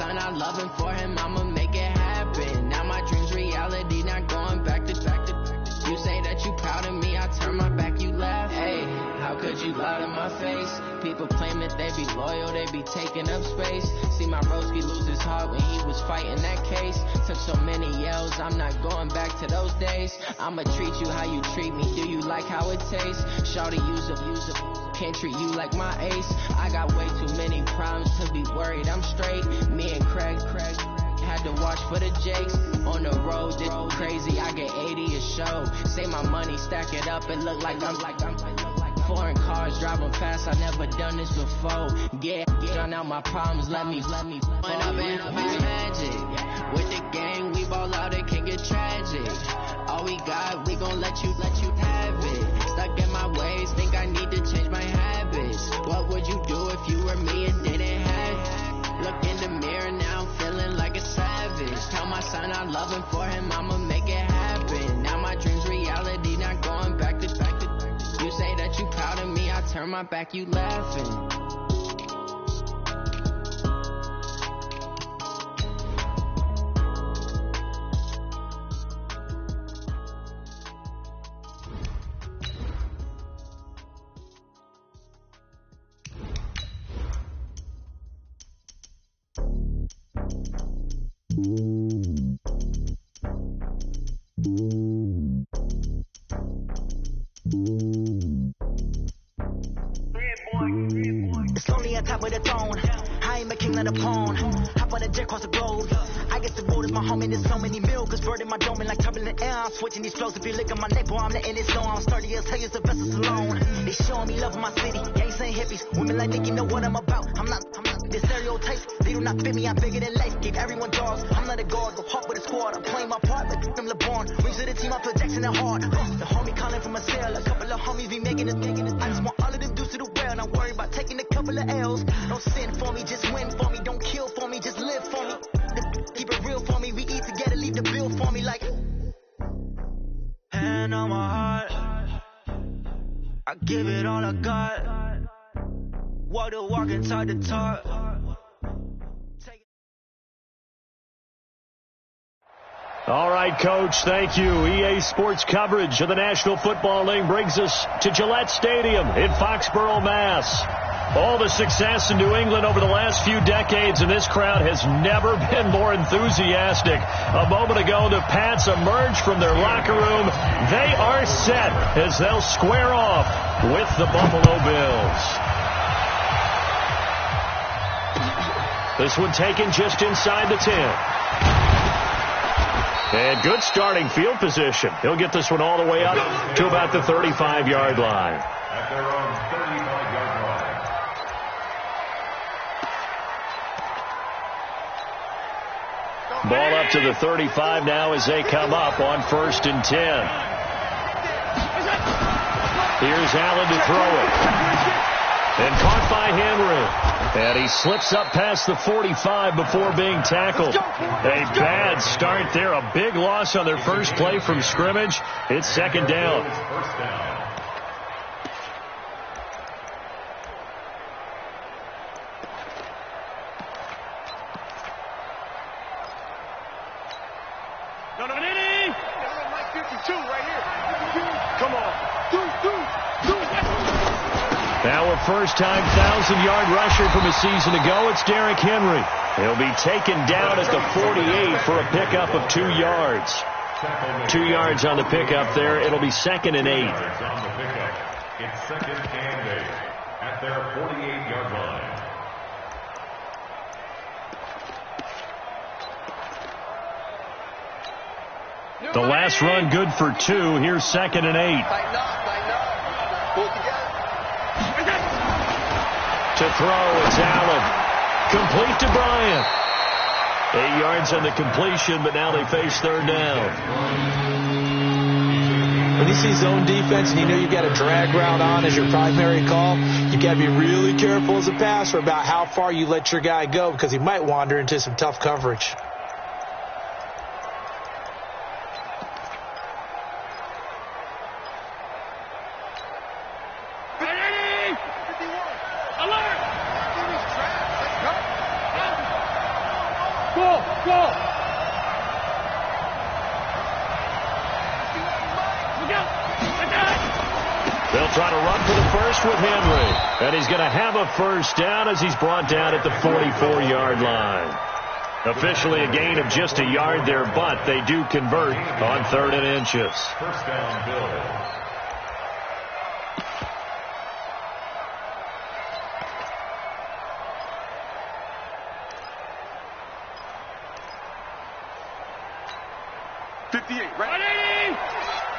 son, I love him. For him, I'ma make it happen. Now my dream's reality, not going back to. You say that you proud of me, I turn my back, you laugh. Hey, how could you lie to my face? People claim that they be loyal, they be taking up space. See my broski lose his heart when he was fighting that case. Took so many yells, I'm not going back to those days. I'ma treat you how you treat me, do you like how it tastes? Shawty, use up, can't treat you like my ace. I got way too many problems to be worried, I'm straight. Me and Craig had to watch for the Jakes. On the road, this crazy, I get 80 a show. Say my money, stack it up, it look like I'm foreign cars driving fast, I never done this before. Get drown out my problems, let me When up it's magic. With the gang, we ball out, it can get tragic. All we got, we gon' let you have it. Stuck in my ways, think I need to change my habits. What would you do if you were me and didn't have? Look in the mirror now, I'm feeling like a savage. Tell my son I love him, for him I'ma make it happen. Now my dream's reality, not going back to. You say that you proud of me, I turn my back, you laughing. It's lonely on top of the throne. I am a king, not a pawn. Hop on a jet across the globe. I guess the road is my home and there's so many milk. Bird in my dome and like turbulent air. I'm switching these flows. If you look at my neck, boy, I'm letting it slow. I'm sturdy as hell as the vessels alone. They showing me love in my city. Gangs and hippies. Women like think you know what I'm about. I'm not the stereotypes. They do not fit me. I'm bigger than life. Give everyone jaws. I'm not a guard. Go hard with a squad. I'm playing my part like them LeBron. Rings to the team. I feel Jackson and hard. The homie calling from a cell. A couple of homies be making it. I just want all of them dudes to the well. Not worry about taking a couple of L's. Don't sin for me, just win for me. Don't kill for me, just live for me. Keep it real for me. We eat together, leave the bill for me like. Hand on my heart, I give it all I got. Walk the walk and talk the talk. All right, Coach, thank you. EA Sports coverage of the National Football League brings us to Gillette Stadium in Foxborough, Mass. All the success in New England over the last few decades, and this crowd has never been more enthusiastic. A moment ago, the Pats emerged from their locker room. They are set as they'll square off with the Buffalo Bills. This one taken just inside the 10. And good starting field position. He'll get this one all the way up to about the 35-yard line. At their own 35-yard line. Ball up to the 35 now as they come up on 1st and 10. Here's Allen to throw it. And caught by Henry. And he slips up past the 45 before being tackled. A bad start there. A big loss on their first play from scrimmage. It's second down. First down. Now a first-time 1,000-yard rusher from a season ago. It's Derrick Henry. He'll be taken down at the 48 for a pickup of 2 yards. 2 yards on the pickup there. It'll be 2nd and 8. It's 2nd and 8 at their 48-yard line. The last run good for 2. Here's 2nd and 8. Pull it together. To throw, it's Allen. Complete to Bryant. 8 yards on the completion, but now they face 3rd down. When you see zone defense and you know you've got a drag route on as your primary call, you've got to be really careful as a passer about how far you let your guy go because he might wander into some tough coverage. They'll try to run for the first with Henry. And he's going to have a first down as he's brought down at the 44-yard line. Officially a gain of just a yard there, but they do convert on 3rd and inches. First down, Bill.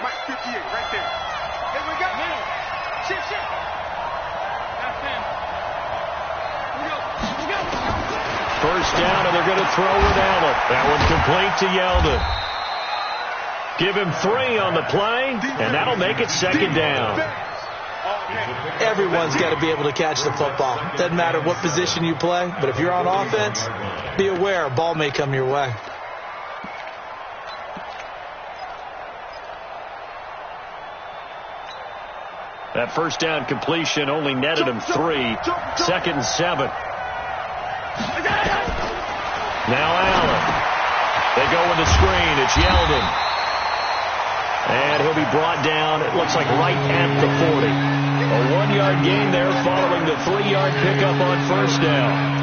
Right, 58, right there. Here we go. Middle. Shift. That's in. Here we go. First down, and they're going to throw with Allen. That one complete to Yeldon. Give him 3 on the play, and that'll make it 2nd down. Everyone's got to be able to catch the football. Doesn't matter what position you play, but if you're on offense, be aware a ball may come your way. That first down completion only netted him 3. 2nd and 7. Now Allen. They go with the screen. It's Yeldon. And he'll be brought down, it looks like right at the 40. A 1-yard gain there following the 3-yard pickup on first down.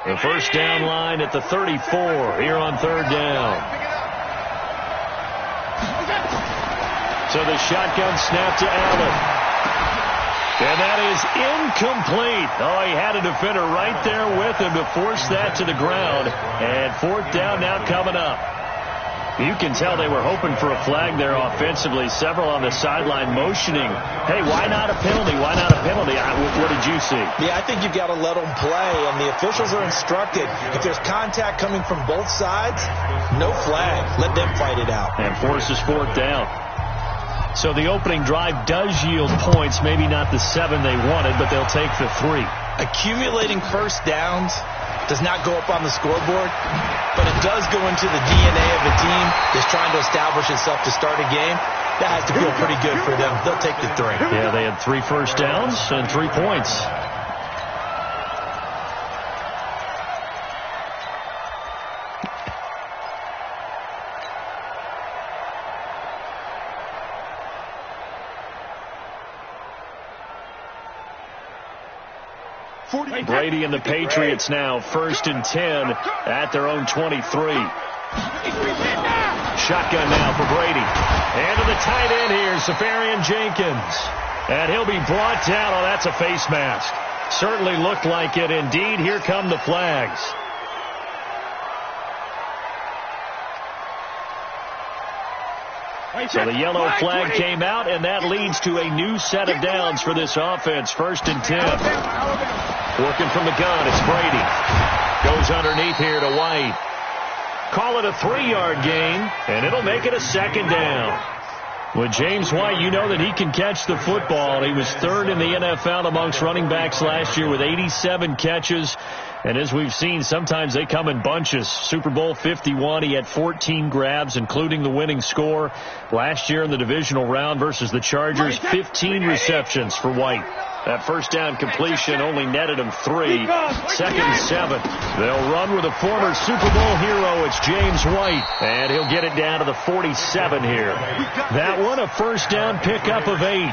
The first down line at the 34 here on 3rd down. So the shotgun snap to Allen. And that is incomplete. Oh, he had a defender right there with him to force that to the ground. And 4th down now coming up. You can tell they were hoping for a flag there offensively. Several on the sideline motioning, hey, why not a penalty? Why not a penalty? What did you see? Yeah, I think you've got to let them play, and the officials are instructed. If there's contact coming from both sides, no flag. Let them fight it out. And forces 4th down. So the opening drive does yield points, maybe not the 7 they wanted, but they'll take the 3. Accumulating first downs does not go up on the scoreboard, but it does go into the DNA of a team that's trying to establish itself to start a game. That has to feel pretty good for them. They'll take the 3. Yeah, they had 3 first downs and 3 points. Brady and the Patriots now 1st and 10 at their own 23. Shotgun now for Brady. And to the tight end here, Safarian Jenkins. And he'll be brought down. Oh, that's a face mask. Certainly looked like it. Indeed, here come the flags. So the yellow flag came out, and that leads to a new set of downs for this offense. 1st and 10. Working from the gun, it's Brady. Goes underneath here to White. Call it a 3-yard gain, and it'll make it a 2nd down. With James White, you know that he can catch the football. He was 3rd in the NFL amongst running backs last year with 87 catches. And as we've seen, sometimes they come in bunches. Super Bowl 51, he had 14 grabs, including the winning score. Last year in the divisional round versus the Chargers, 15 receptions for White. That first down completion only netted him 3. 2nd and 7. They'll run with a former Super Bowl hero. It's James White. And he'll get it down to the 47 here. That one, a first down pickup of 8.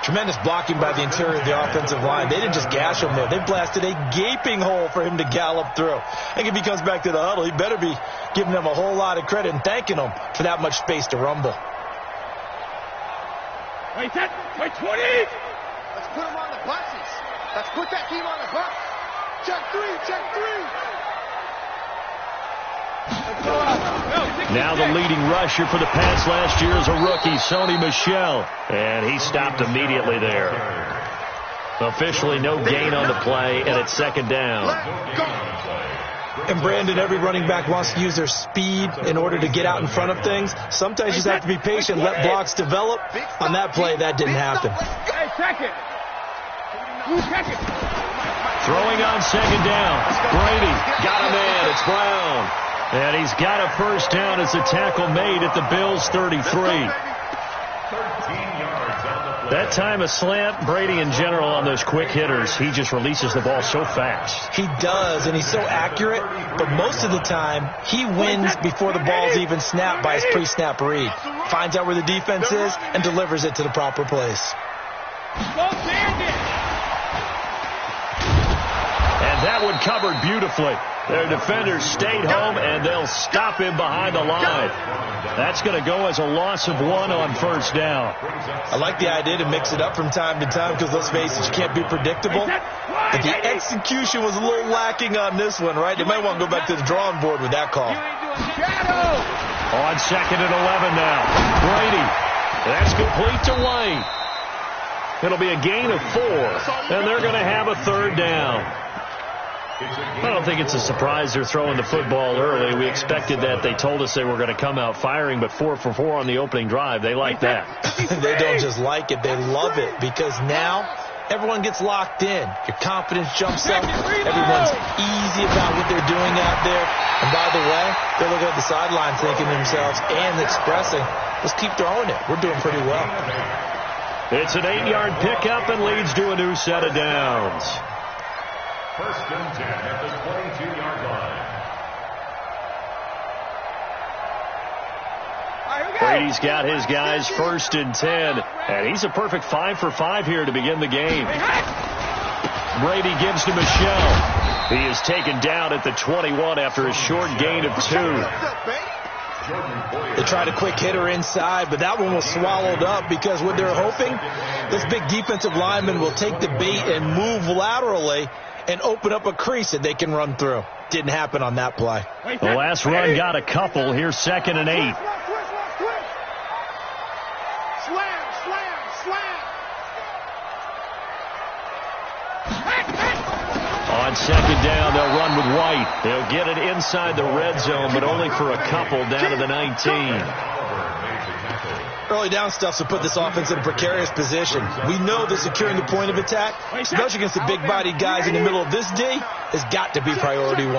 Tremendous blocking by the interior of the offensive line. They didn't just gash him there. They blasted a gaping hole for him to gallop through. I think if he comes back to the huddle, he better be giving them a whole lot of credit and thanking them for that much space to rumble. Wait, 20. Let's put him on the buses. Let's put that team on the bus. Check 3. Now the leading rusher for the Pats last year is a rookie, Sony Michel. And he stopped immediately there. Officially no gain on the play, and it's 2nd down. And Brandon, every running back wants to use their speed in order to get out in front of things. Sometimes you just have to be patient, let blocks develop. On that play, that didn't happen. Hey, check it. Throwing on second down. Brady got a man. It's Brown. And he's got a first down as the tackle made at the Bills' 33. That time a slant. Brady in general on those quick hitters, he just releases the ball so fast. He does, and he's so accurate, but most of the time he wins before the ball's even snapped by his pre-snap read. Finds out where the defense is and delivers it to the proper place. And that one covered beautifully. Their defenders stayed home, and they'll stop him behind the line. That's going to go as a loss of 1 on first down. I like the idea to mix it up from time to time because, let's face it, you can't be predictable. But the execution was a little lacking on this one, right? They might want to go back to the drawing board with that call. On second and 11 now. Brady. That's complete to White. It'll be a gain of 4, and they're going to have a third down. I don't think it's a surprise they're throwing the football early. We expected that. They told us they were going to come out firing, but 4 for 4 on the opening drive. They like that. They don't just like it. They love it because now everyone gets locked in. Your confidence jumps up. Everyone's easy about what they're doing out there. And by the way, they're looking at the sideline thinking to themselves and expressing, let's keep throwing it. We're doing pretty well. It's an 8-yard pickup and leads to a new set of downs. First and 10 at the 22-yard line. Brady's got his guys first and 10, and he's a perfect 5 for 5 here to begin the game. Brady gives to Michelle. He is taken down at the 21 after a short gain of 2. They tried a quick hitter inside, but that one was swallowed up because what they're hoping, this big defensive lineman will take the bait and move laterally and open up a crease that they can run through. Didn't happen on that play. The last run got a couple. Here's second and 8. On second down, they'll run with White. They'll get it inside the red zone, but only for a couple down to the 19. Early down stuff to put this offense in a precarious position. We know that securing the point of attack, especially against the big-bodied guys in the middle of this D, has got to be priority 1.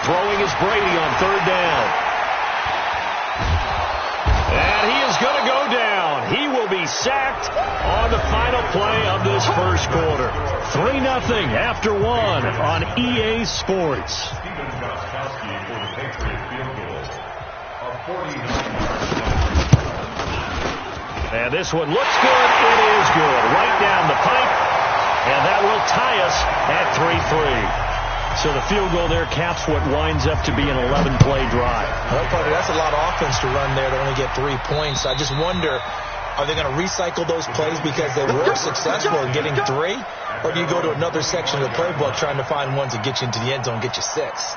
Throwing is Brady on third down. And he is going to go down. He will be sacked on the final play of this first quarter. 3-0 after 1 on EA Sports. And this one looks good. It is good. Right down the pipe. And that will tie us at 3-3. So the field goal there caps what winds up to be an 11-play drive. Well, Parker, that's a lot of offense to run there to only get 3 points. I just wonder, are they going to recycle those plays because they were successful in getting 3? Or do you go to another section of the playbook trying to find ones that get you into the end zone and get you 6?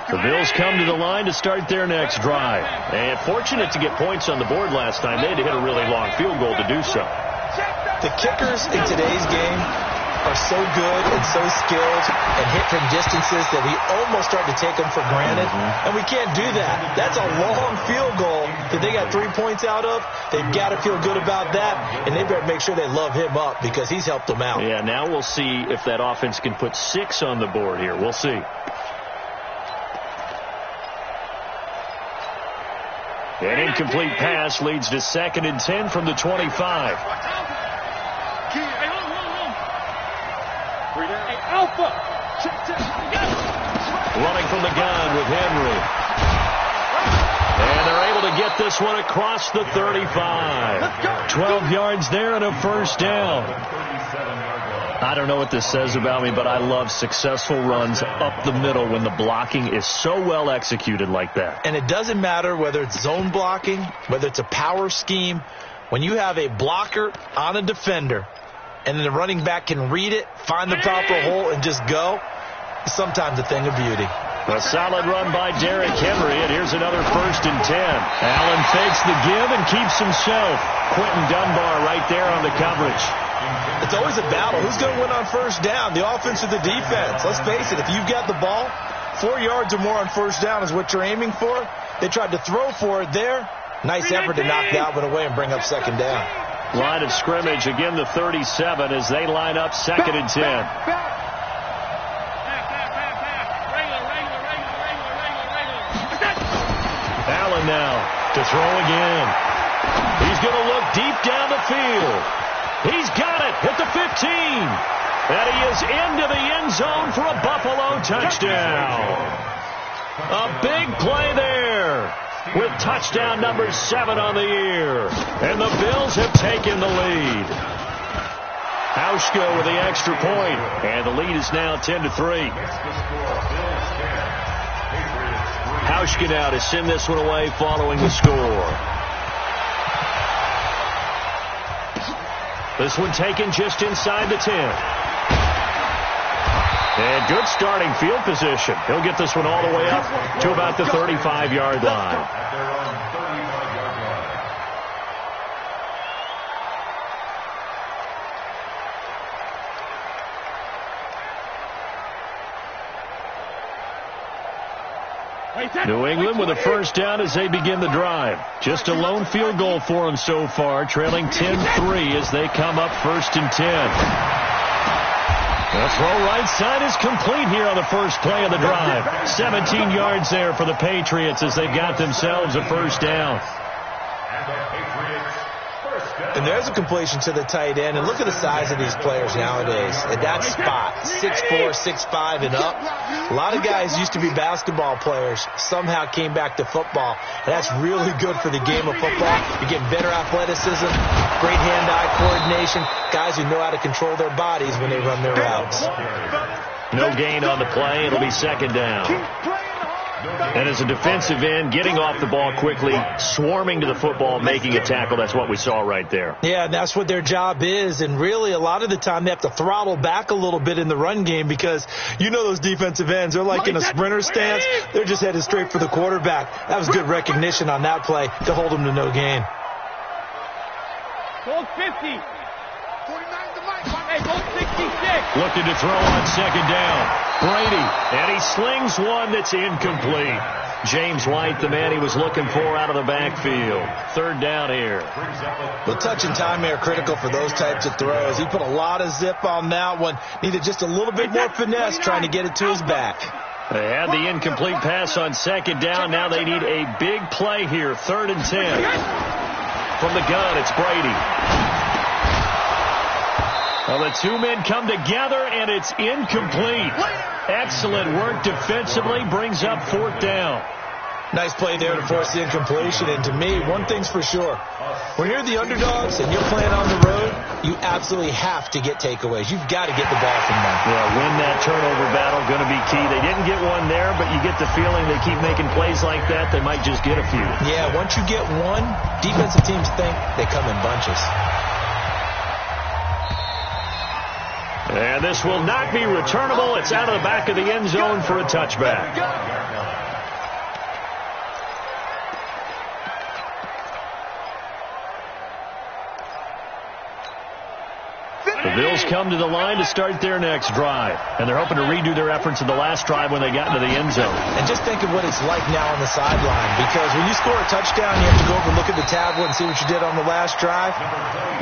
The Bills come to the line to start their next drive. And fortunate to get points on the board last time. They had to hit a really long field goal to do so. The kickers in today's game are so good and so skilled and hit from distances that we almost start to take them for granted. And we can't do that. That's a long field goal that they got 3 points out of. They've got to feel good about that. And they better make sure they love him up because he's helped them out. Yeah, now we'll see if that offense can put 6 on the board here. We'll see. An incomplete pass leads to 2nd and 10 from the 25. Running from the gun with Henry. And they're able to get this one across the 35. 12 yards there and a first down. I don't know what this says about me, but I love successful runs up the middle when the blocking is so well executed like that. And it doesn't matter whether it's zone blocking, whether it's a power scheme. When you have a blocker on a defender and then the running back can read it, find the proper hole, and just go, sometimes a thing of beauty. A solid run by Derrick Henry, and here's another 1st and 10. Allen fakes the give and keeps himself. Quentin Dunbar right there on the coverage. It's always a battle. Who's going to win on 1st down, the offense or the defense? Let's face it, if you've got the ball, 4 yards or more on 1st down is what you're aiming for. They tried to throw for it there. Nice effort to knock that one away and bring up 2nd down. Line of scrimmage, again the 37 as they line up 2nd and 10. Allen now to throw again. He's going to look deep down the field. He's got it at the 15. And he is into the end zone for a Buffalo touchdown. A big play there with touchdown number 7 on the year. And the Bills have taken the lead. Hauschka with the extra point. And the lead is now 10-3. Hauschka now to send this one away following the score. This one taken just inside the 10. And good starting field position. He'll get this one all the way up to about the 35-yard line. New England with a 1st down as they begin the drive. Just a lone field goal for them so far, trailing 10-3 as they come up 1st and 10. The throw right side is complete here on the first play of the drive. 17 yards there for the Patriots as they've got themselves a 1st down. And there's a completion to the tight end. And look at the size of these players nowadays. At that spot, 6'4", 6'5", and up. A lot of guys used to be basketball players, somehow came back to football. And that's really good for the game of football. You're getting better athleticism, great hand-eye coordination, guys who know how to control their bodies when they run their routes. No gain on the play. It'll be 2nd down. And as a defensive end, getting off the ball quickly, swarming to the football, making a tackle, that's what we saw right there. Yeah, and that's what their job is. And really, a lot of the time, they have to throttle back a little bit in the run game because you know those defensive ends, they're like in a sprinter stance. They're just headed straight for the quarterback. That was good recognition on that play to hold them to no gain. Goal 50. 49 to Mike. Hey, goal 66. Looking to throw on 2nd down. Brady, and he slings one that's incomplete. James White, the man he was looking for out of the backfield. 3rd down here. Well, touch and time are critical for those types of throws. He put a lot of zip on that one. Needed just a little bit more finesse trying to get it to his back. They had the incomplete pass on 2nd down. Now they need a big play here. 3rd and 10. From the gun, it's Brady. Well, the 2 men come together, and it's incomplete. Excellent work defensively, brings up 4th down. Nice play there to force the incompletion. And to me, one thing's for sure. When you're the underdogs and you're playing on the road, you absolutely have to get takeaways. You've got to get the ball from them. Yeah, win that turnover battle, going to be key. They didn't get one there, but you get the feeling they keep making plays like that, they might just get a few. Yeah, once you get one, defensive teams think they come in bunches. And this will not be returnable. It's out of the back of the end zone for a touchback. The Bills come to the line to start their next drive. And they're hoping to redo their efforts in the last drive when they got into the end zone. And just think of what it's like now on the sideline. Because when you score a touchdown, you have to go over and look at the tablet and see what you did on the last drive.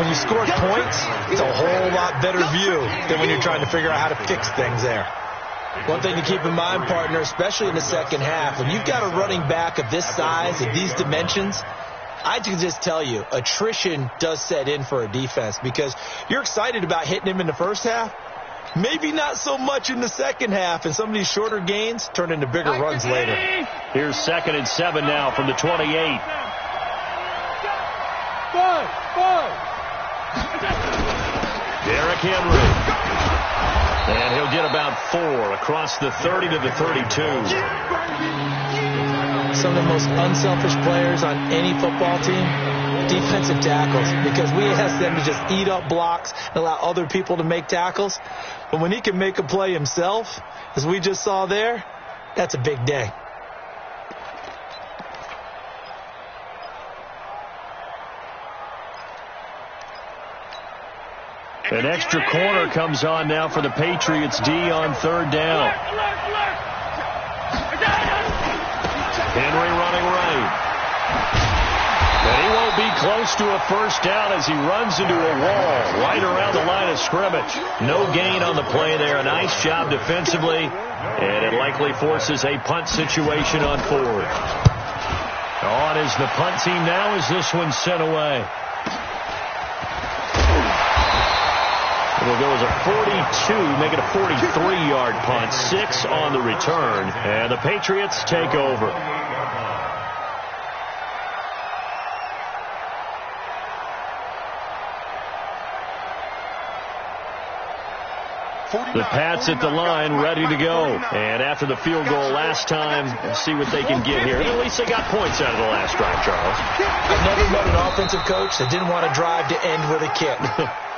When you score points, it's a whole lot better view than when you're trying to figure out how to fix things there. One thing to keep in mind, partner, especially in the second half, when you've got a running back of this size, of these dimensions, I can just tell you, attrition does set in for a defense because you're excited about hitting him in the first half. Maybe not so much in the second half, and some of these shorter gains turn into bigger runs later. Here's 2nd and 7 now from the 28. Derrick Henry. And he'll get about 4 across the 30 to the 32. Some of the most unselfish players on any football team defensive tackles because we ask them to just eat up blocks and allow other people to make tackles. But when he can make a play himself, as we just saw there, that's a big day. An extra corner comes on now for the Patriots D on third down. Henry running right. And he won't be close to a first down as he runs into a wall right around the line of scrimmage. No gain on the play there. A nice job defensively. And it likely forces a punt situation on fourth. On is the punt team now as this one's sent away. It'll go as a 42, make it a 43-yard punt. 6 on the return. And the Patriots take over. The Pats at the line, ready to go. And after the field goal last time, see what they can get here. And at least they got points out of the last drive, Charles. I've never met an offensive coach that didn't want to drive to end with a kick.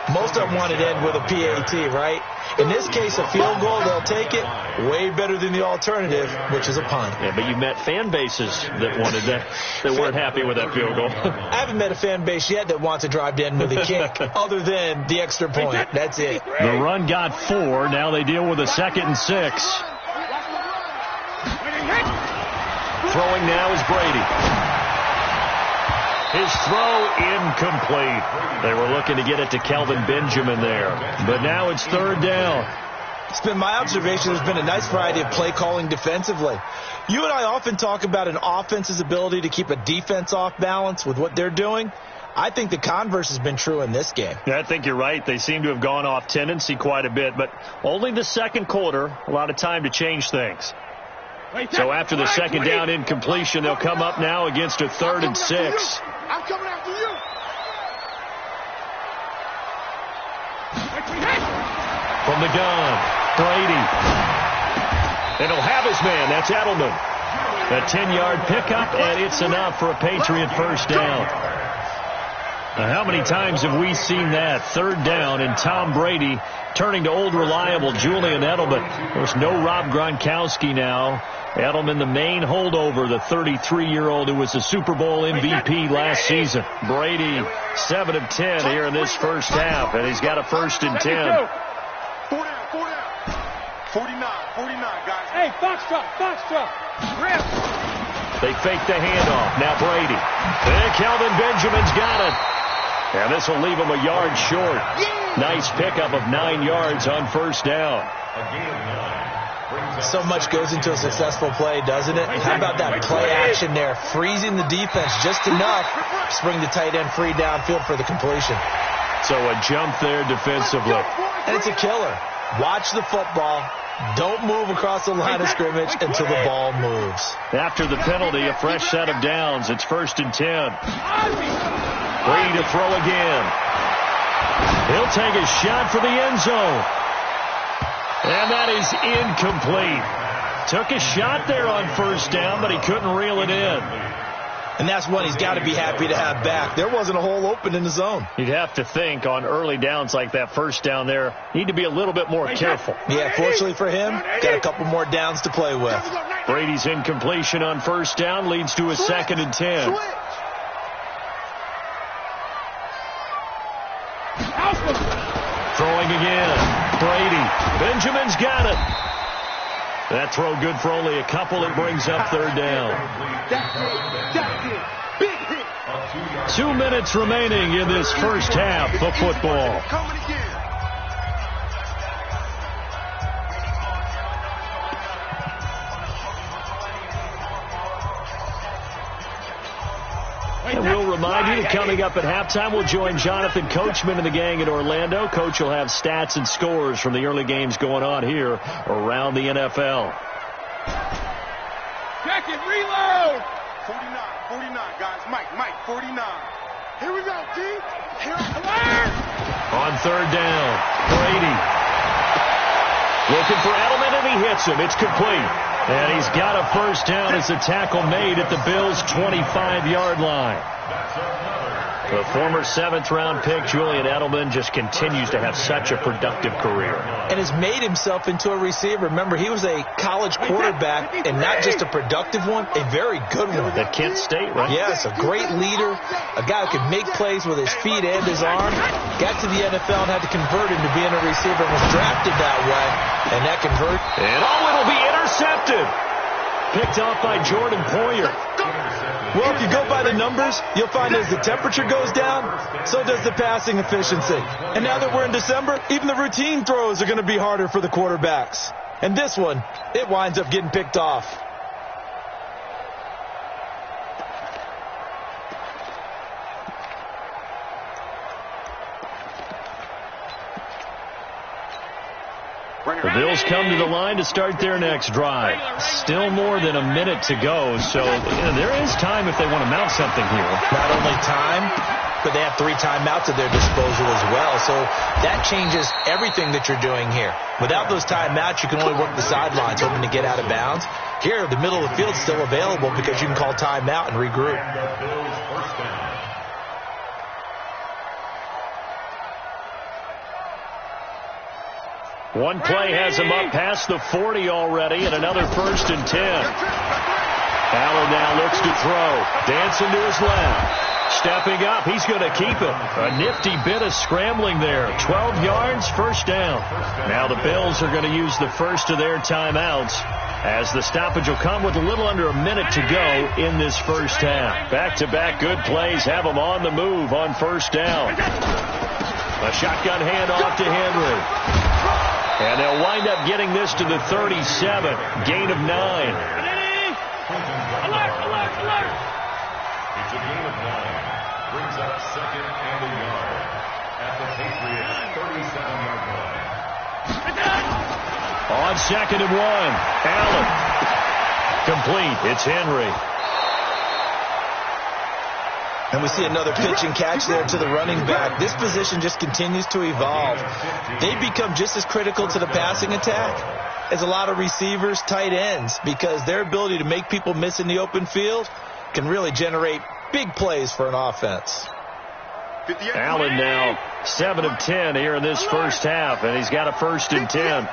Most of them want it to end with a PAT, right? In this case, a field goal, they'll take it. Way better than the alternative, which is a punt. Yeah, but you met fan bases that wanted that, that weren't happy with that field goal. I haven't met a fan base yet that wants to drive to end with a kick, other than the extra point. That's it. The run got 4. Now they deal with a 2nd and 6. Throwing now is Brady. His throw incomplete. They were looking to get it to Kelvin Benjamin there. But now it's third down. It's been my observation there's been a nice variety of play calling defensively. You and I often talk about an offense's ability to keep a defense off balance with what they're doing. I think the converse has been true in this game. Yeah, I think you're right. They seem to have gone off tendency quite a bit, but only the second quarter, a lot of time to change things. So after the second down incompletion, they'll come up now against a 3rd and 6. I'm coming after you. From the gun, Brady. And he'll have his man. That's Edelman. A 10-yard pickup, and it's enough for a Patriot first down. Now, how many times have we seen that? 3rd down, and Tom Brady turning to old reliable Julian Edelman. There's no Rob Gronkowski now. Edelman, the main holdover, the 33-year-old who was the Super Bowl MVP last season. Brady, 7 of 10 here in this first half, and he's got a 1st and 10. 4 down. 49, guys. Hey, Foxtrot. Rip. They fake the handoff. Now Brady. And Kelvin Benjamin's got it. And this will leave him a yard short. Nice pickup of 9 yards on first down. So much goes into a successful play, doesn't it? How about that play action there? Freezing the defense just enough to bring the tight end free downfield for the completion. So a jump there defensively. And it's a killer. Watch the football. Don't move across the line of scrimmage until the ball moves. After the penalty, a fresh set of downs. It's 1st and 10. Brady to throw again. He'll take a shot for the end zone. And that is incomplete. Took a shot there on first down, but he couldn't reel it in. And that's one he's got to be happy to have back. There wasn't a hole open in the zone. You'd have to think on early downs like that first down there, need to be a little bit more careful. Yeah, fortunately for him, got a couple more downs to play with. Brady's incompletion on first down leads to a 2nd and 10. Throwing again. Brady. Benjamin's got it. That throw good for only a couple. It brings up 3rd down. 2 minutes remaining in this first half of football. And we'll remind you that coming up at halftime, we'll join Jonathan Coachman and the gang in Orlando. Coach will have stats and scores from the early games going on here around the NFL. Check it, reload! 49, guys. Mike, 49. Here we go, D. On 3rd down, Brady. Looking for Edelman, and he hits him. It's complete. And he's got a first down as the tackle made at the Bills' 25-yard line. The former 7th-round pick, Julian Edelman, just continues to have such a productive career. And has made himself into a receiver. Remember, he was a college quarterback, and not just a productive one, a very good one. At Kent State, right? Yes, a great leader, a guy who could make plays with his feet and his arm. Got to the NFL and had to convert into being a receiver and was drafted that way, and that converted. And it'll be intercepted. Picked off by Jordan Poyer. Well, if you go by the numbers, you'll find as the temperature goes down, so does the passing efficiency. And now that we're in December, even the routine throws are going to be harder for the quarterbacks. And this one, it winds up getting picked off. The Bills come to the line to start their next drive. Still more than a minute to go, so there is time if they want to mount something here. Not only time, but they have 3 timeouts at their disposal as well, so that changes everything that you're doing here. Without those timeouts, you can only work the sidelines, hoping to get out of bounds. Here, the middle of the field is still available because you can call timeout and regroup. One play has him up past the 40 already, and another 1st and 10. Allen now looks to throw. Dancing to his left. Stepping up, he's going to keep it. A nifty bit of scrambling there. 12 yards, 1st down. Now the Bills are going to use the first of their timeouts, as the stoppage will come with a little under a minute to go in this first half. Back-to-back good plays have them on the move on 1st down. A shotgun handoff to Henry. And they'll wind up getting this to the 37. Gain of 9. Alert! It's a gain of 9. Brings up 2nd and a yard at the Patriots' 37-yard line. On 2nd and 1. Allen. Complete. It's Henry. And we see another pitch and catch there to the running back. This position just continues to evolve. They become just as critical to the passing attack as a lot of receivers, tight ends, because their ability to make people miss in the open field can really generate big plays for an offense. Allen now 7 of 10 here in this first half, and he's got a 1st and 10.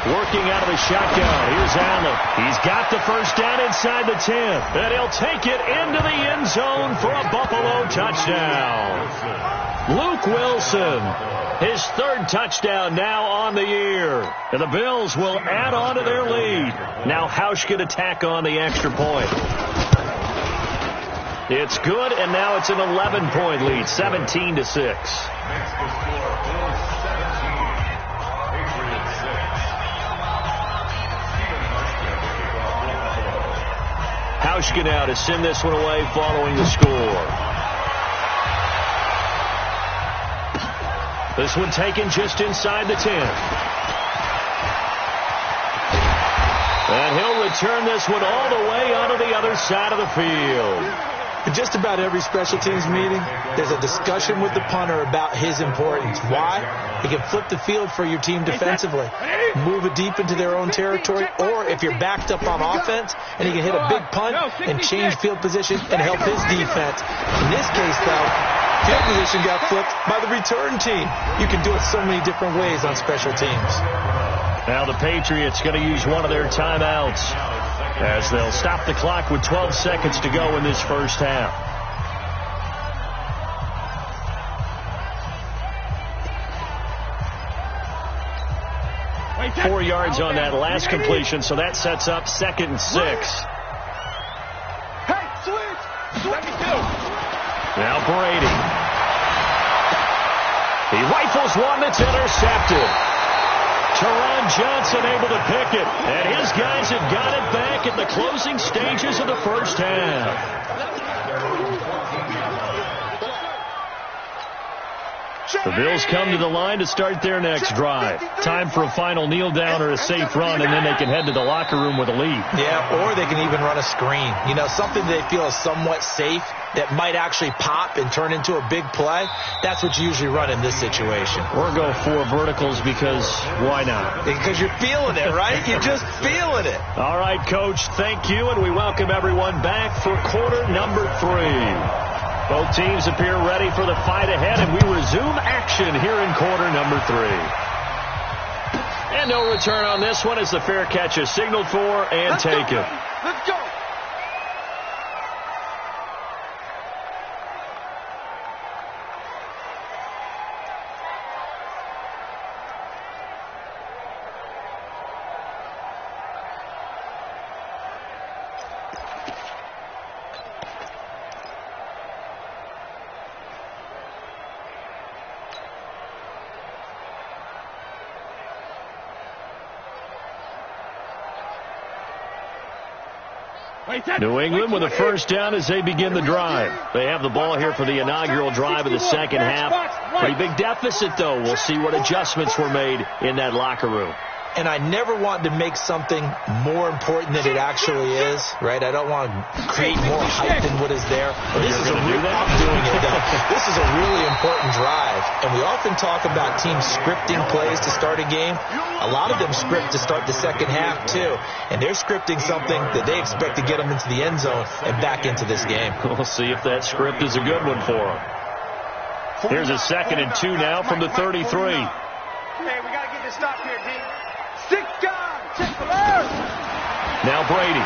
Working out of the shotgun. Here's Allen. He's got the 1st down inside the 10. And he'll take it into the end zone for a Buffalo touchdown. Luke Wilson, his 3rd touchdown now on the year. And the Bills will add on to their lead. Now Hausch can attack on the extra point. It's good, and now it's an 11-point lead, 17-6. Hauschka now to send this one away following the score. This one taken just inside the 10. And he'll return this one all the way onto the other side of the field. In just about every special teams meeting, there's a discussion with the punter about his importance. Why? He can flip the field for your team defensively, move it deep into their own territory, or if you're backed up on offense, and he can hit a big punt and change field position and help his defense. In this case, though, field position got flipped by the return team. You can do it so many different ways on special teams. Now the Patriots going to use one of their timeouts, as they'll stop the clock with 12 seconds to go in this first half. Wait, 4 yards on that last completion, so that sets up 2nd and 6. Hey, switch! Let me do. Now Brady. He rifles one that's intercepted. Teron Johnson able to pick it, and his guys have got it back in the closing stages of the first half. The Bills come to the line to start their next drive. Time for a final kneel down or a safe run, and then they can head to the locker room with a lead. Yeah, or they can even run a screen. You know, something they feel is somewhat safe that might actually pop and turn into a big play, that's what you usually run in this situation. Or go 4 verticals because why not? Because you're feeling it, right? You're just feeling it. All right, Coach, thank you, and we welcome everyone back for quarter number 3. Both teams appear ready for the fight ahead, and we resume action here in quarter number 3. And no return on this one as the fair catch is signaled for and taken. Let's go. New England with a first down as they begin the drive. They have the ball here for the inaugural drive of the second half. Pretty big deficit, though. We'll see what adjustments were made in that locker room. And I never want to make something more important than it actually is, right? I don't want to create more hype than what is there. This is I'm doing it, though. This is a really important drive. And we often talk about teams scripting plays to start a game. A lot of them script to start the second half, too. And they're scripting something that they expect to get them into the end zone and back into this game. We'll see if that script is a good one for them. Here's a 2nd and 2 now from the 33. Hey, we got to get this stop here, D. 6 guys, check the line. Now Brady.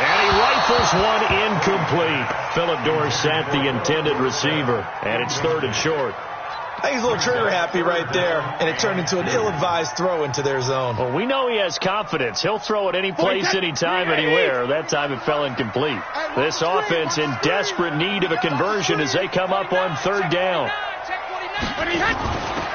And he rifles one incomplete. Philip Dorsett, the intended receiver. And it's 3rd and short. I think he's a little trigger happy right there, and it turned into an ill-advised throw into their zone. Well, we know he has confidence. He'll throw it any place, anytime, anywhere. That time it fell incomplete. This offense in desperate need of a conversion as they come up on 3rd down.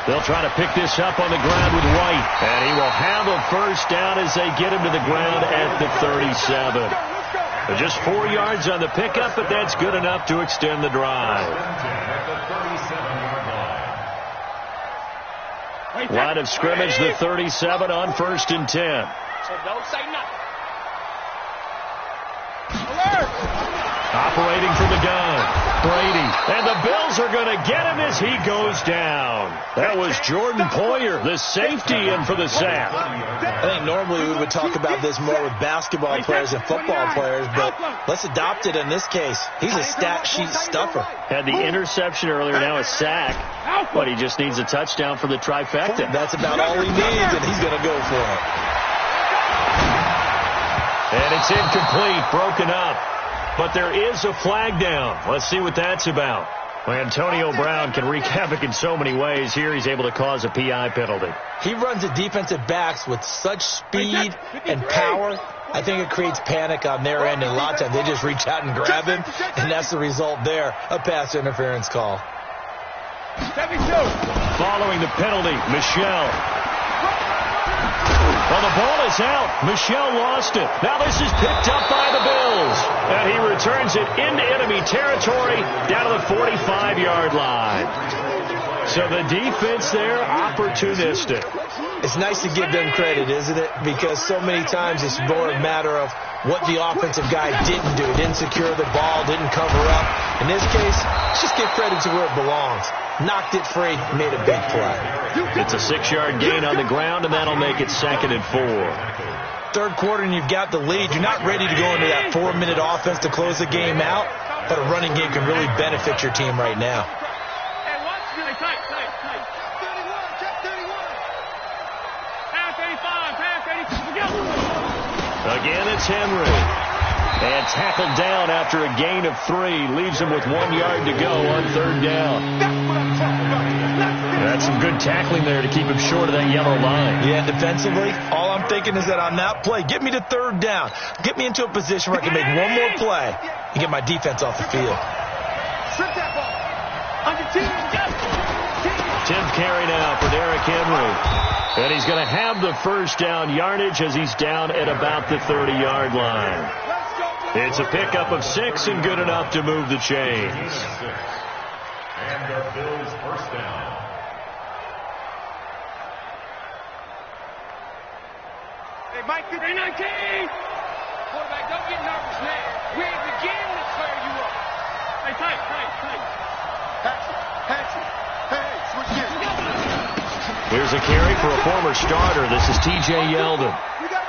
They'll try to pick this up on the ground with White. And he will have a first down as they get him to the ground at the 37. Just 4 yards on the pickup, but that's good enough to extend the drive. Line of scrimmage, the 37 on 1st and 10. So don't say nothing. Alert! Operating from the gun. Brady. And the Bills are going to get him as he goes down. That was Jordan Poyer, the safety, in for the sack. I think normally we would talk about this more with basketball players and football players, but let's adopt it in this case. He's a stat sheet stuffer. Had the interception earlier, now a sack. But he just needs a touchdown for the trifecta. That's about all he needs, and he's going to go for it. And it's incomplete, broken up. But there is a flag down. Let's see what that's about. Well, Antonio Brown can wreak havoc in so many ways. Here he's able to cause a PI penalty. He runs the defensive backs with such speed and power. I think it creates panic on their end, and a lot of times they just reach out and grab him, and that's the result there, a pass interference call. 72. Following the penalty, Michel. Well, the ball is out. Michel lost it. Now this is picked up by the Bills. And he returns it into enemy territory down to the 45-yard line. So the defense there, opportunistic. It's nice to give them credit, isn't it? Because so many times it's more a matter of what the offensive guy didn't do. Didn't secure the ball, didn't cover up. In this case, let's just give credit to where it belongs. Knocked it free, made a big play. It's a 6-yard gain on the ground, and that'll make it 2nd and 4. Third quarter, and you've got the lead. You're not ready to go into that 4-minute offense to close the game out, but a running game can really benefit your team right now. Again, it's Henry. And tackled down after a gain of 3. Leaves him with 1 yard to go on 3rd down. That's some good tackling there to keep him short of that yellow line. Yeah, defensively, all I'm thinking is that on that play, get me to 3rd down. Get me into a position where I can make one more play and get my defense off the field. Strip that ball. Under 10. 10th carry now for Derrick Henry. And he's going to have the first down yardage as he's down at about the 30-yard line. It's a pickup of 6 and good enough to move the chains. And the Bills first down. Hey, Mike, 319. Quarterback, don't get nervous now. We ain't beginning to clear you up. Here's a carry for a former starter. This is T.J. Yeldon.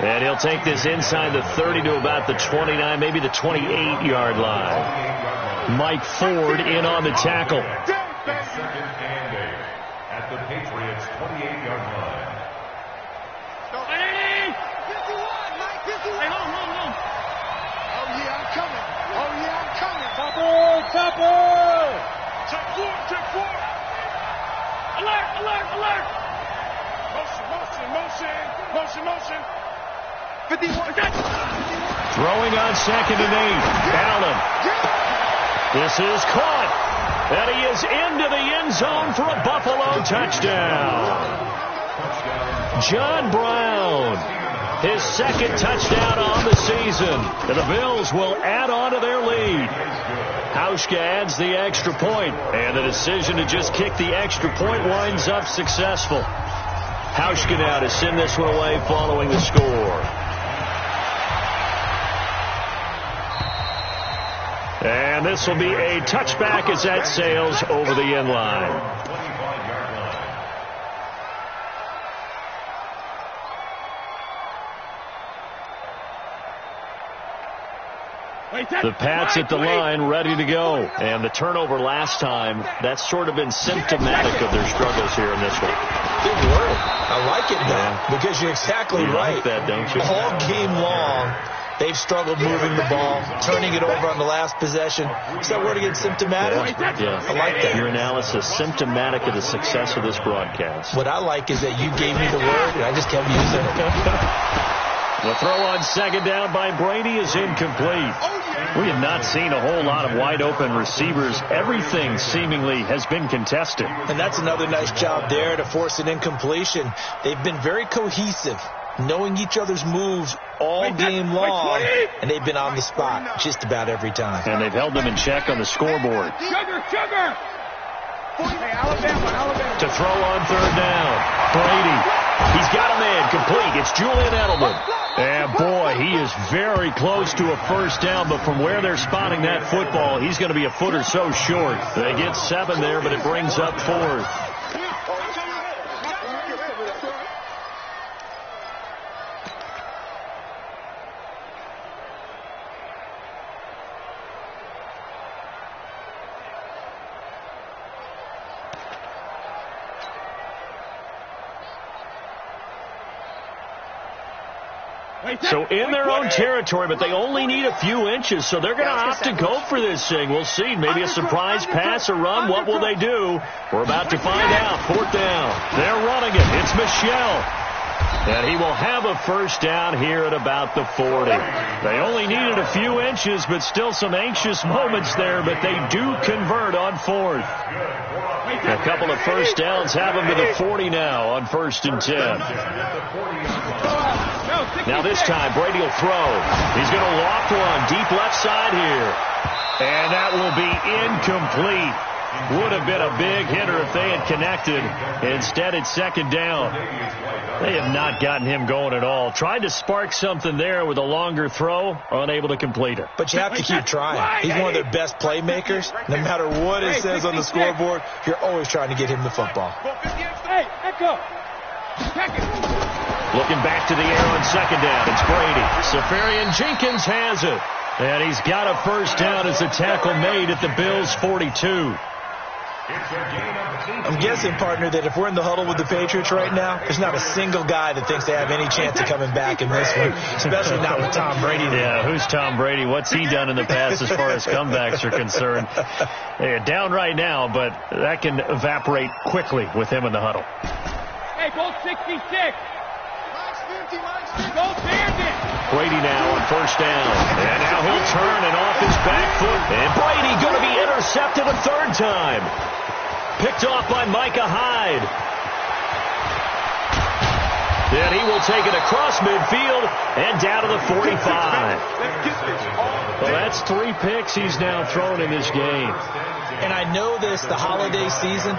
And he'll take this inside the 30 to about the 29, maybe the 28-yard line. Mike Ford in on the tackle. Second and 8 at the Patriots' 28-yard line. Alert! Motion. 51. Throwing on 2nd and 8. Allen. This is caught. And he is into the end zone for a Buffalo touchdown. John Brown. His 2nd touchdown on the season. And the Bills will add on to their lead. Hauschka adds the extra point, and the decision to just kick the extra point winds up successful. Hauschka now to send this one away following the score. And this will be a touchback as that sails over the end line. The Pats at the line, ready to go. And the turnover last time, that's sort of been symptomatic of their struggles here in this one. Good word. I like it now, because you're exactly right. Like that, don't you? All game long, they've struggled moving the ball, turning it over on the last possession. Is that word again, symptomatic? Yeah. I like that. Your analysis, symptomatic of the success of this broadcast. What I like is that you gave me the word, and I just kept using it. The throw on 2nd down by Brady is incomplete. We have not seen a whole lot of wide-open receivers. Everything seemingly has been contested. And that's another nice job there to force an incompletion. They've been very cohesive, knowing each other's moves all game long, and they've been on the spot just about every time. And they've held them in check on the scoreboard. Sugar! Alabama. To throw on 3rd down. Brady. He's got a man complete. It's Julian Edelman. And, boy, he is very close to a first down, but from where they're spotting that football, he's going to be a foot or so short. They get 7 there, but it brings up 4th. So in their own territory, but they only need a few inches, so they're going to opt to go for this thing. We'll see. Maybe a surprise pass or run. What will they do? We're about to find out. 4th down. They're running it. It's Michel. And he will have a first down here at about the 40. They only needed a few inches, but still some anxious moments there, but they do convert on 4th. A couple of first downs have them to the 40 now on 1st and 10. Now this time, Brady will throw. He's going to loft one deep left side here. And that will be incomplete. Would have been a big hitter if they had connected. Instead, it's 2nd down. They have not gotten him going at all. Tried to spark something there with a longer throw, unable to complete it. But you have to keep trying. He's one of their best playmakers. No matter what it says on the scoreboard, you're always trying to get him the football. Hey, Echo. Looking back to the air on 2nd down. It's Brady. Safarian Jenkins has it. And he's got a first down as a tackle made at the Bills' 42. I'm guessing, partner, that if we're in the huddle with the Patriots right now, there's not a single guy that thinks they have any chance of coming back in this one, especially not with Tom Brady. Yeah, who's Tom Brady? What's he done in the past as far as comebacks are concerned? They're down right now, but that can evaporate quickly with him in the huddle. Hey, Bolt 66. Go Bandit. Brady now on first down. And now he'll turn and off his back foot. And Brady going to be intercepted a 3rd time. Picked off by Micah Hyde. Then he will take it across midfield and down to the 45. Well, that's 3 picks he's now thrown in this game. And I know this, the holiday season,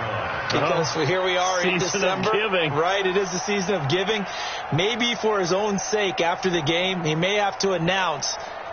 because here we are in December. Of giving. Right, it is the season of giving. Maybe for his own sake after the game, he may have to announce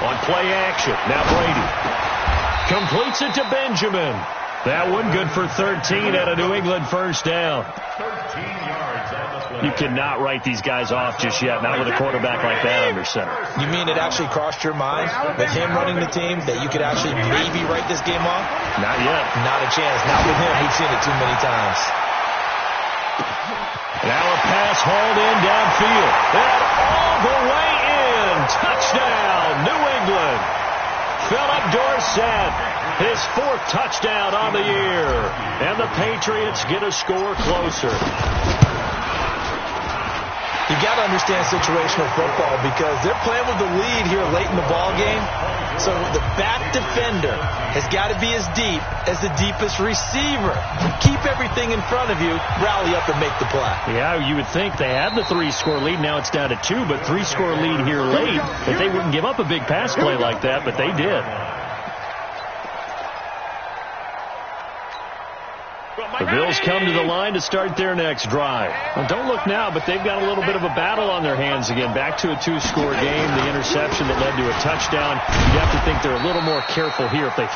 On play action. Now Brady completes it to Benjamin. That one good for 13 at a New England first down. 13 yards on the play. You cannot write these guys off just yet, not with a quarterback like that under center. You mean it actually crossed your mind with him running the team that you could actually maybe write this game off? Not yet. Not a chance. Not with him. We've seen it too many times. Now a pass hauled in downfield. And all the way in. Touchdown, New England. Philip Dorsett, his 4th touchdown on the year. And the Patriots get a score closer. You got to understand situational football because they're playing with the lead here late in the ball game. So the back defender has got to be as deep as the deepest receiver. Keep everything in front of you, rally up and make the play. Yeah, you would think they had the 3-score lead. Now it's down to 2, but 3-score lead here late. That they wouldn't give up a big pass play like that, but they did. The Bills come to the line to start their next drive. Well, don't look now, but they've got a little bit of a battle on their hands again. Back to a 2-score game. The interception that led to a touchdown. You have to think they're a little more careful here if they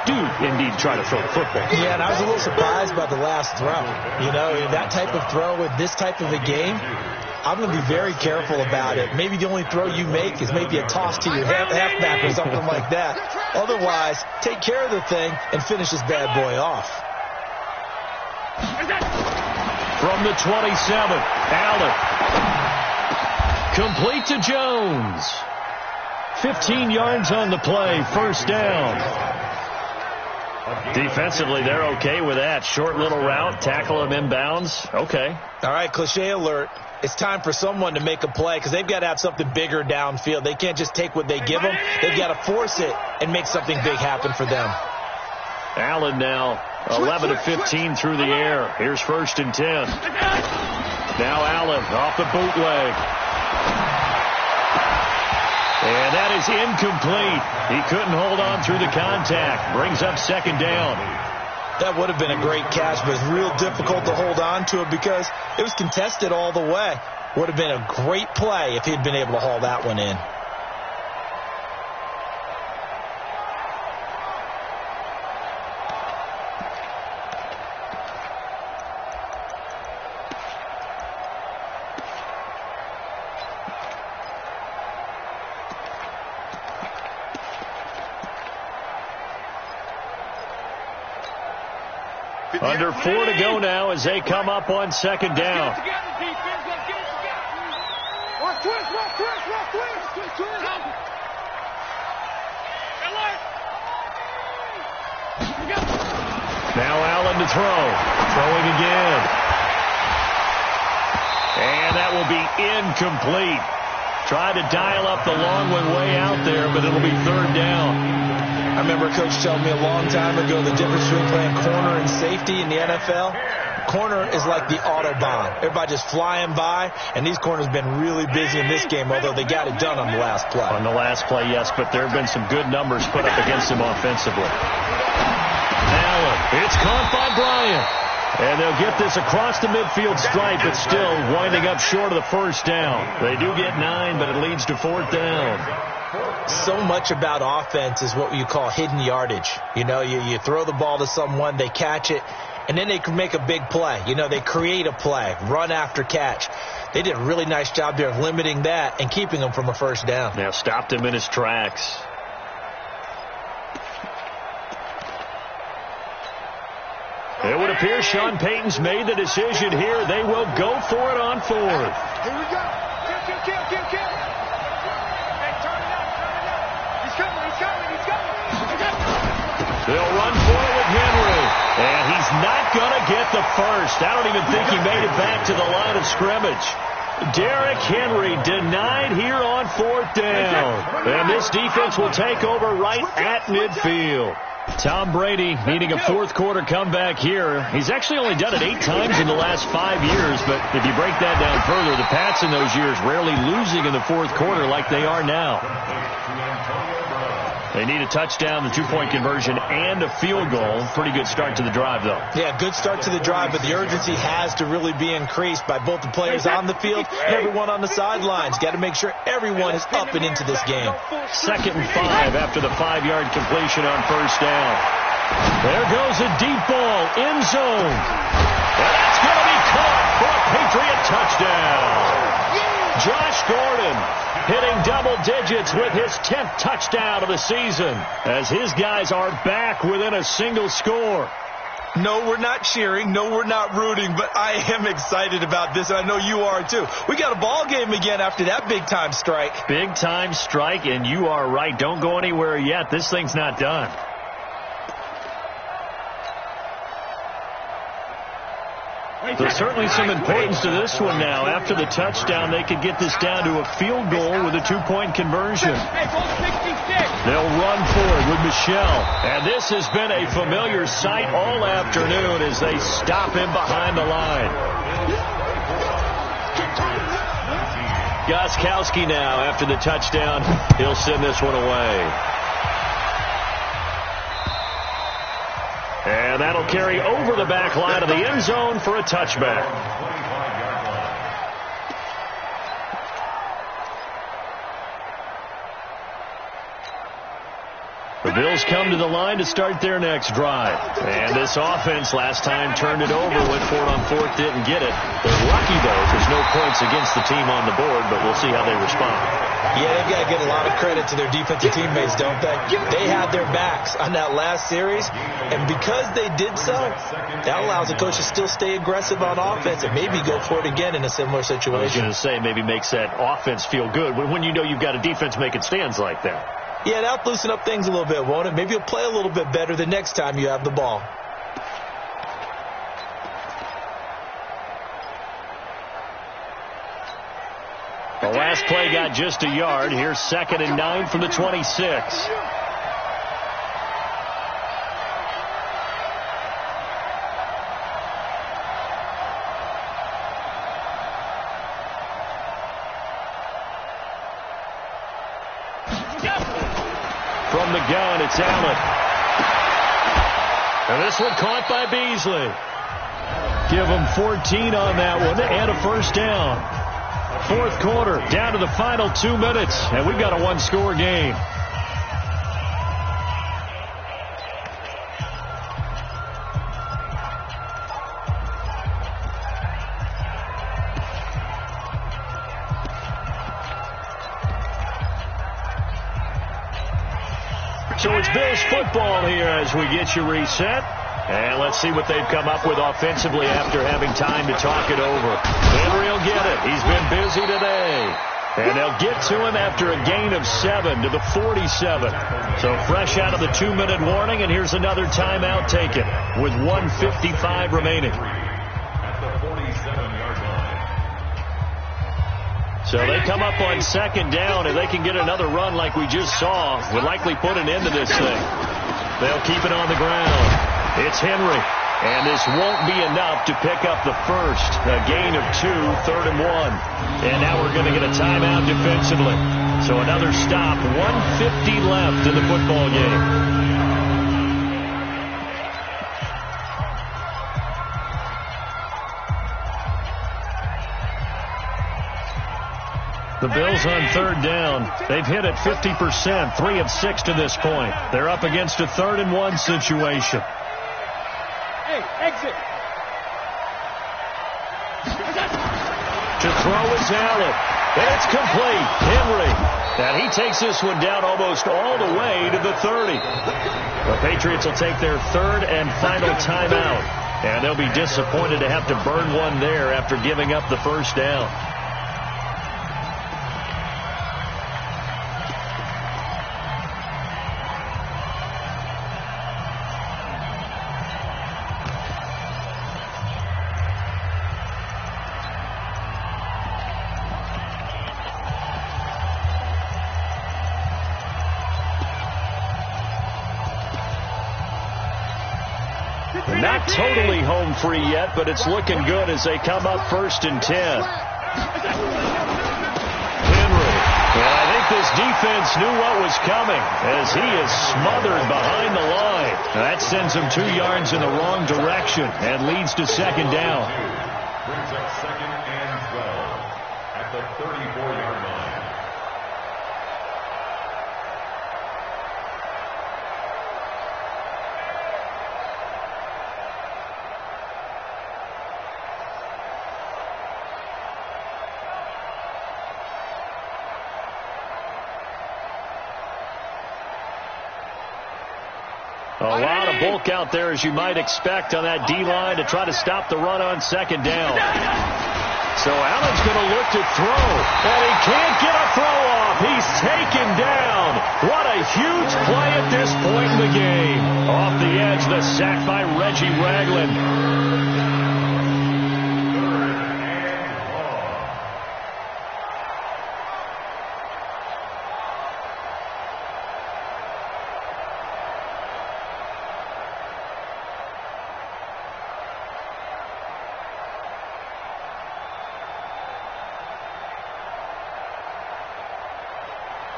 do indeed try to throw the football. Yeah, and I was a little surprised by the last throw. You know, that type of throw with this type of a game, I'm going to be very careful about it. Maybe the only throw you make is maybe a toss to your halfback or something like that. Otherwise, take care of the thing and finish this bad boy off. From the 27, Allen. Complete to Jones. 15 yards on the play, first down. Defensively, they're okay with that. Short little route, tackle him inbounds. Okay. All right, cliche alert. It's time for someone to make a play because they've got to have something bigger downfield. They can't just take what they give them. They've got to force it and make something big happen for them. Allen now 11 of 15 through the air. Here's 1st and 10. Now Allen off the bootleg. And that is incomplete. He couldn't hold on through the contact. Brings up 2nd down. That would have been a great catch, but it's real difficult to hold on to it because it was contested all the way. Would have been a great play if he'd been able to haul that one in. Under 4 to go now as they come up on 2nd down. Now Allen to throw. Throwing again. And that will be incomplete. Tried to dial up the long one way out there, but it'll be 3rd down. I remember a coach telling me a long time ago the difference between playing corner and safety in the NFL. Corner is like the Autobahn. Everybody just flying by, and these corners have been really busy in this game, although they got it done on the last play. On the last play, yes, but there have been some good numbers put up against him offensively. Allen, it's caught by Bryant. And they'll get this across the midfield stripe, but still winding up short of the 1st down. They do get 9, but it leads to 4th down. So much about offense is what you call hidden yardage. You know, you throw the ball to someone, they catch it, and then they can make a big play. You know, they create a play, run after catch. They did a really nice job there of limiting that and keeping him from a 1st down. Now stopped him in his tracks. It would appear Sean Payton's made the decision here. They will go for it on 4th. Here we go. Kill. Hey, turn it up. He's coming. They'll run for it with Henry. And he's not going to get the first. I don't even think he made it back to the line of scrimmage. Derrick Henry denied here on 4th down. And this defense will take over right at midfield. Tom Brady needing a 4th quarter comeback here. He's actually only done it 8 times in the last 5 years, but if you break that down further, the Pats in those years rarely losing in the 4th quarter like they are now. They need a touchdown, the two-point conversion, and a field goal. Pretty good start to the drive, though. Yeah, good start to the drive, but the urgency has to really be increased by both the players on the field and everyone on the sidelines. Got to make sure everyone is up and into this game. 2nd and 5 after the 5-yard completion on first down. There goes a deep ball, end zone. And that's going to be caught for a Patriot touchdown. Josh Gordon hitting double digits with his 10th touchdown of the season as his guys are back within a single score. No, we're not cheering. No, we're not rooting, but I am excited about this, and I know you are too. We got a ball game again after that big-time strike. Big-time strike, and you are right. Don't go anywhere yet. This thing's not done. There's certainly some importance to this one now. After the touchdown, they could get this down to a field goal with a two-point conversion. They'll run for it with Michelle. And this has been a familiar sight all afternoon as they stop him behind the line. Gostkowski now, after the touchdown, he'll send this one away. And that'll carry over the back line of the end zone for a touchback. The Bills come to the line to start their next drive. And this offense last time turned it over, went for it on 4th, didn't get it. They're lucky, though. There's no points against the team on the board, but we'll see how they respond. Yeah, they've got to give a lot of credit to their defensive teammates, don't they? They had their backs on that last series, and because they did so, that allows the coach to still stay aggressive on offense and maybe go for it again in a similar situation. I was going to say, maybe makes that offense feel good when you know you've got a defense making stands like that. Yeah, that'll loosen up things a little bit, won't it? Maybe you'll play a little bit better the next time you have the ball. The last play got just a yard. Here's 2nd and 9 from the 26. From the gun, it's Allen. And this one caught by Beasley. Give him 14 on that one and a first down. 4th quarter, down to the final 2 minutes, and we've got a one-score game. So it's Bills football here as we get you reset. And let's see what they've come up with offensively after having time to talk it over. Henry will get it. He's been busy today. And they'll get to him after a gain of 7 to the 47. So fresh out of the 2-minute warning, and here's another timeout taken with 1:55 remaining. At the 47-yard line. So they come up on 2nd down, and they can get another run like we just saw. Would likely put an end to this thing. They'll keep it on the ground. It's Henry, and this won't be enough to pick up the first. A gain of 2, 3rd and 1. And now we're going to get a timeout defensively. So another stop, 1:50 left in the football game. The Bills on 3rd down. They've hit it 50%, 3 of 6 to this point. They're up against a 3rd and 1 situation. Hey, exit. To throw is Allen. And it's complete. Henry. And he takes this one down almost all the way to the 30. The Patriots will take their 3rd and final timeout. And they'll be disappointed to have to burn one there after giving up the first down. Not totally home free yet, but it's looking good as they come up 1st and 10. Henry, And I think this defense knew what was coming as he is smothered behind the line. That sends him 2 yards in the wrong direction and leads to second down. Brings up second and 12 at the 34-yard line. A lot of bulk out there, as you might expect, on that D-line to try to stop the run on second down. So Allen's going to look to throw, and he can't get a throw off. He's taken down. What a huge play at this point in the game. Off the edge, the sack by Reggie Ragland.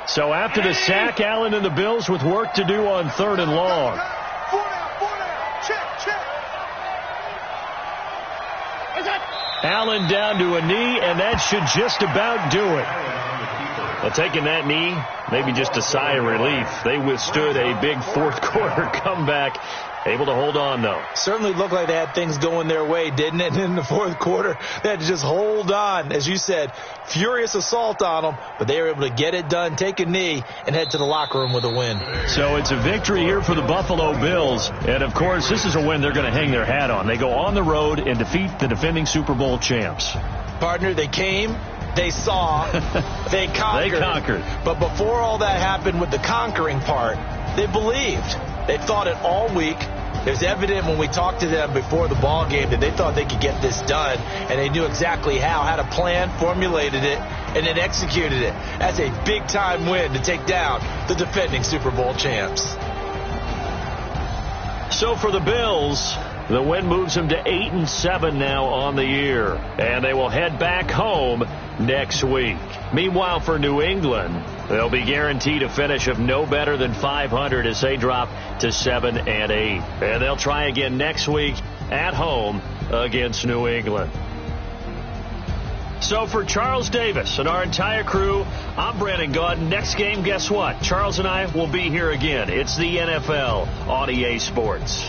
So after the sack, Allen and the Bills with work to do on 3rd and long. 4 down. Check. Allen down to a knee, and that should just about do it. Well, taking that knee, maybe just a sigh of relief. They withstood a big fourth quarter comeback. Able to hold on, though. Certainly looked like they had things going their way, didn't it? In the fourth quarter, they had to just hold on. As you said, furious assault on them, but they were able to get it done, take a knee, and head to the locker room with a win. So it's a victory here for the Buffalo Bills. And, of course, this is a win they're going to hang their hat on. They go on the road and defeat the defending Super Bowl champs. Partner, they came, they saw, they conquered. They conquered. But before all that happened with the conquering part, they believed. They thought it all week. It was evident when we talked to them before the ball game that they thought they could get this done, and they knew exactly how, had a plan, formulated it, and then executed it. That's a big-time win to take down the defending Super Bowl champs. So for the Bills, the win moves them to 8-7 now on the year, and they will head back home next week. Meanwhile, for New England, they'll be guaranteed a finish of no better than 500 as they drop to 7-8. And they'll try again next week at home against New England. So for Charles Davis and our entire crew, I'm Brandon Gaudin. Next game, guess what? Charles and I will be here again. It's the NFL on EA Sports.